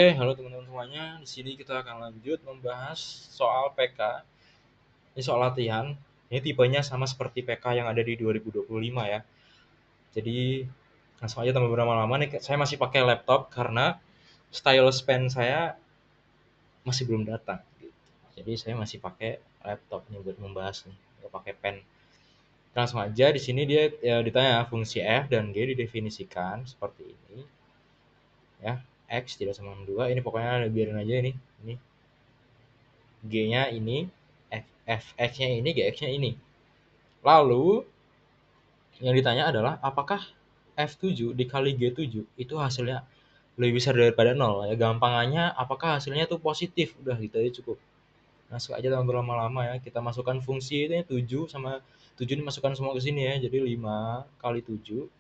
Halo teman-teman semuanya. Di sini kita akan lanjut membahas soal PK. Ini soal latihan. Ini tipenya sama seperti PK yang ada di 2025 ya. Jadi langsung aja tanpa berlama-lama nih. Saya masih pakai laptop karena stylus pen saya masih belum datang. Jadi saya masih pakai laptop nih buat membahas nih, nggak pakai pen. Langsung aja di sini dia ya, ditanya fungsi f dan g didefinisikan seperti ini ya. X tidak sama dengan 2. Ini pokoknya biarin aja ini G-nya ini, Fx-nya ini, Gx-nya ini. Lalu yang ditanya adalah apakah F7 dikali G7 itu hasilnya lebih besar daripada 0 ya. Gampangannya apakah hasilnya itu positif. Udah gitu aja cukup. Masuk aja tanpa berlama-lama ya. Kita masukkan fungsi itu 7 sama 7 dimasukkan semua ke sini ya. Jadi 5 kali 7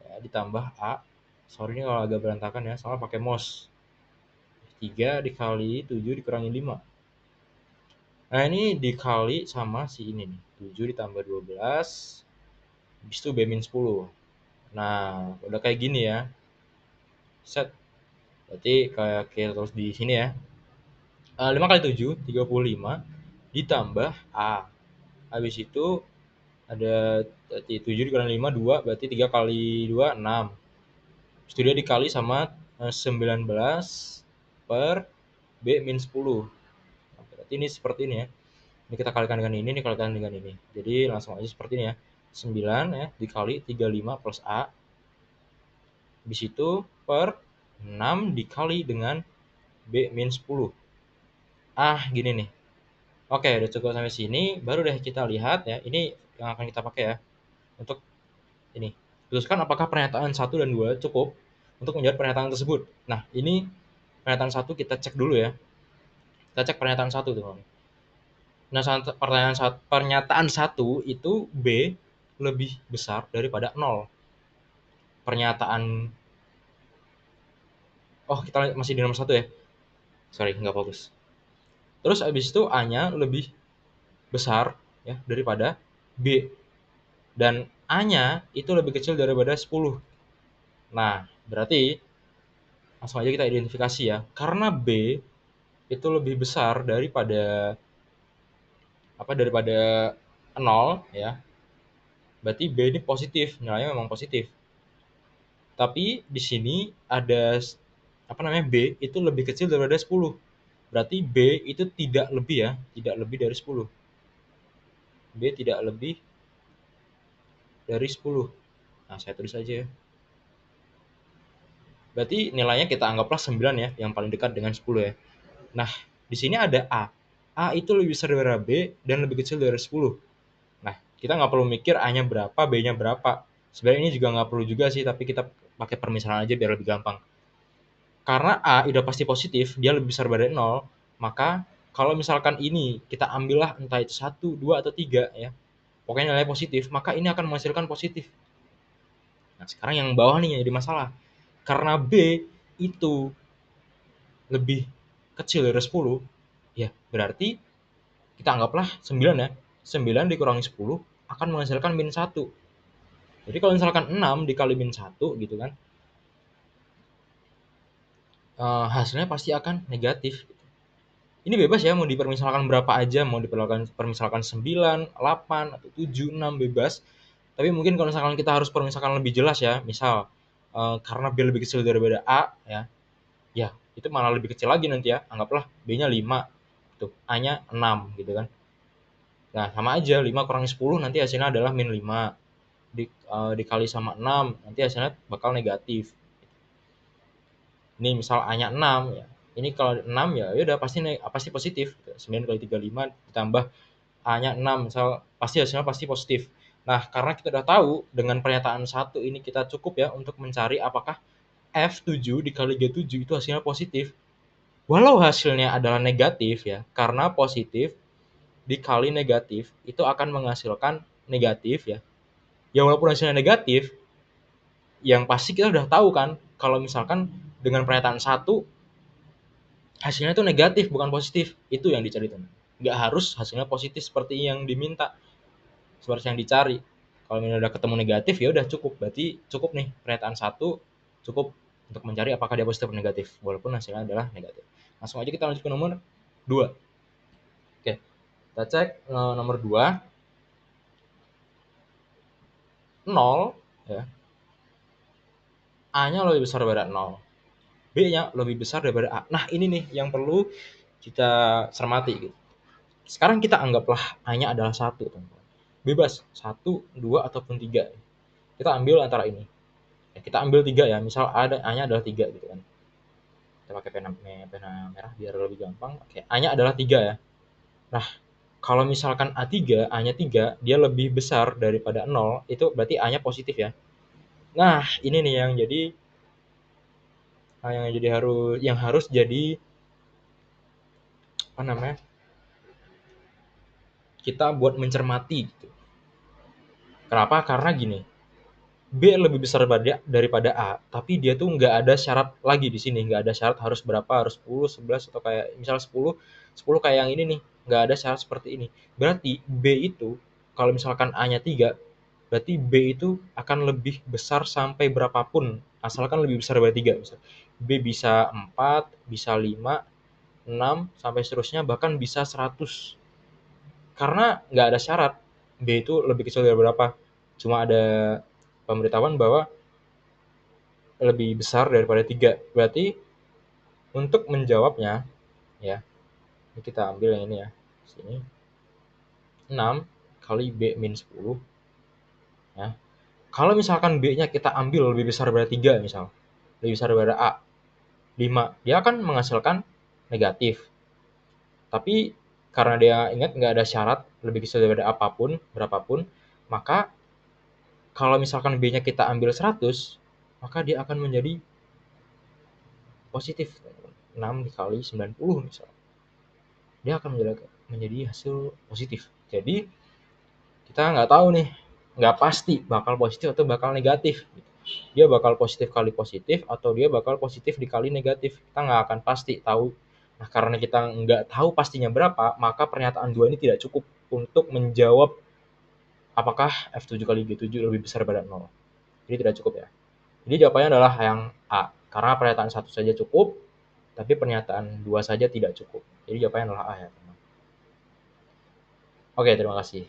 ya, ditambah A. Sorry ini kalau agak berantakan ya, soalnya pakai mouse. 3 dikali 7 dikurangi 5. Nah, ini dikali sama si ini nih. 7 ditambah 12 habis itu B-10. Nah, udah kayak gini ya. Set. Berarti kayak kita terus di sini ya. 5 kali 7 35 ditambah A. Habis itu ada 7 dikurangi 5 2 berarti 3 kali 2 6. Terus itu dia dikali sama 19 per B-10. Nah, berarti ini seperti ini ya. Ini kita kalikan dengan ini kalikan dengan ini. Jadi langsung aja seperti ini ya. 9 ya dikali 35 plus A. Habis itu per 6 dikali dengan B-10. Gini nih. Oke, udah cukup sampai sini. Baru deh kita lihat ya. Ini yang akan kita pakai ya. Untuk ini. Putuskan apakah pernyataan 1 dan 2 cukup untuk menjawab pernyataan tersebut. Nah, ini pernyataan 1 kita cek dulu ya. Kita cek pernyataan 1 tuh. Nah, pernyataan 1 itu B lebih besar daripada 0. Pernyataan kita masih di nomor 1 ya. Sorry, nggak fokus. Terus abis itu A-nya lebih besar ya daripada B. Dan A-nya itu lebih kecil daripada 10. Nah, berarti langsung aja kita identifikasi ya. Karena B itu lebih besar daripada daripada 0 ya. Berarti B ini positif, nilainya memang positif. Tapi di sini ada B itu lebih kecil daripada 10. Berarti B itu tidak lebih ya, tidak lebih dari 10. B tidak lebih dari 10. Nah, saya tulis aja ya. Berarti nilainya kita anggaplah 9 ya, yang paling dekat dengan 10 ya. Nah, di sini ada A. A itu lebih besar dari B dan lebih kecil dari 10. Nah, kita nggak perlu mikir A-nya berapa, B-nya berapa. Sebenarnya ini juga nggak perlu juga sih, tapi kita pakai permisalan aja biar lebih gampang. Karena A udah pasti positif, dia lebih besar dari 0, maka kalau misalkan ini kita ambillah entah itu 1, 2, atau 3 ya, pokoknya nilai positif, maka ini akan menghasilkan positif. Nah, sekarang yang bawah nih yang jadi masalah. Karena B itu lebih kecil dari 10, ya berarti kita anggaplah 9 ya. 9 dikurangi 10 akan menghasilkan min 1. Jadi kalau misalkan 6 dikali min 1 gitu kan, hasilnya pasti akan negatif. Ini bebas ya, mau dipermisalkan berapa aja, mau dipermisalkan 9, 8, atau 7, 6, bebas. Tapi mungkin kalau misalkan kita harus permisalkan lebih jelas ya, misal karena B lebih kecil daripada A ya, ya itu malah lebih kecil lagi nanti ya. Anggaplah B-nya 5, tuh A-nya 6 gitu kan. Nah, sama aja 5 kurangi 10 nanti hasilnya adalah min 5. Dikali sama 6 nanti hasilnya bakal negatif. Ini misal A-nya 6 ya. Ini kalau 6 ya udah pasti positif. 9 kali 35 ditambah A-nya 6 misal pasti hasilnya pasti positif. Nah, karena kita udah tahu dengan pernyataan 1 ini kita cukup ya untuk mencari apakah F7 dikali G7 itu hasilnya positif. Walau hasilnya adalah negatif ya, karena positif dikali negatif itu akan menghasilkan negatif ya. Ya walaupun hasilnya negatif, yang pasti kita udah tahu kan kalau misalkan dengan pernyataan 1 hasilnya itu negatif bukan positif, itu yang dicari teman. Nggak harus hasilnya positif seperti yang diminta, seperti yang dicari. Kalau udah ketemu negatif ya udah cukup, berarti cukup nih pernyataan 1 cukup untuk mencari apakah dia positif atau negatif, walaupun hasilnya adalah negatif. Langsung aja kita lanjut ke nomor 2. Oke, kita cek nomor 2, 0 ya. A-nya lebih besar daripada 0. B-nya lebih besar daripada A. Nah, ini nih yang perlu kita cermati gitu. Sekarang kita anggaplah A-nya adalah 1, teman-teman. Bebas, 1, 2, ataupun 3. Kita ambil antara ini. Ya, kita ambil 3 ya, misal A-nya adalah 3 gitu kan. Kita pakai pena merah biar lebih gampang. Oke, A-nya adalah 3 ya. Nah, kalau misalkan A3, A-nya 3, dia lebih besar daripada 0, itu berarti A-nya positif ya. Nah, ini nih yang harus jadi apa namanya? Kita buat mencermati gitu. Kenapa? Karena gini, B lebih besar daripada A, tapi dia tuh nggak ada syarat lagi di sini, nggak ada syarat harus berapa, harus 10, 11, atau kayak misal 10, 10 kayak yang ini nih, nggak ada syarat seperti ini. Berarti B itu, kalau misalkan A-nya 3, berarti B itu akan lebih besar sampai berapapun, asalkan lebih besar dari 3. Misal. B bisa 4, bisa 5, 6, sampai seterusnya, bahkan bisa 100. Karena nggak ada syarat B itu lebih kecil dari berapa. Cuma ada pemberitahuan bahwa lebih besar daripada 3. Berarti untuk menjawabnya ya, ini kita ambil yang ini ya. Sini 6 kali B min 10 ya. Kalau misalkan B-nya kita ambil lebih besar daripada 3 misal, lebih besar daripada A, 5, dia akan menghasilkan negatif. Tapi karena dia ingat nggak ada syarat lebih kecil daripada apapun, berapapun, maka kalau misalkan B-nya kita ambil 100, maka dia akan menjadi positif. 6 dikali 90 misal. Dia akan menjadi hasil positif. Jadi kita nggak tahu nih, nggak pasti bakal positif atau bakal negatif. Dia bakal positif kali positif atau dia bakal positif dikali negatif. Kita nggak akan pasti tahu. Nah, karena kita nggak tahu pastinya berapa, maka pernyataan 2 ini tidak cukup untuk menjawab apakah F7 kali G7 lebih besar daripada 0. Jadi tidak cukup ya. Jadi jawabannya adalah yang A. Karena pernyataan 1 saja cukup, tapi pernyataan 2 saja tidak cukup. Jadi jawabannya adalah A ya, teman. Oke, terima kasih.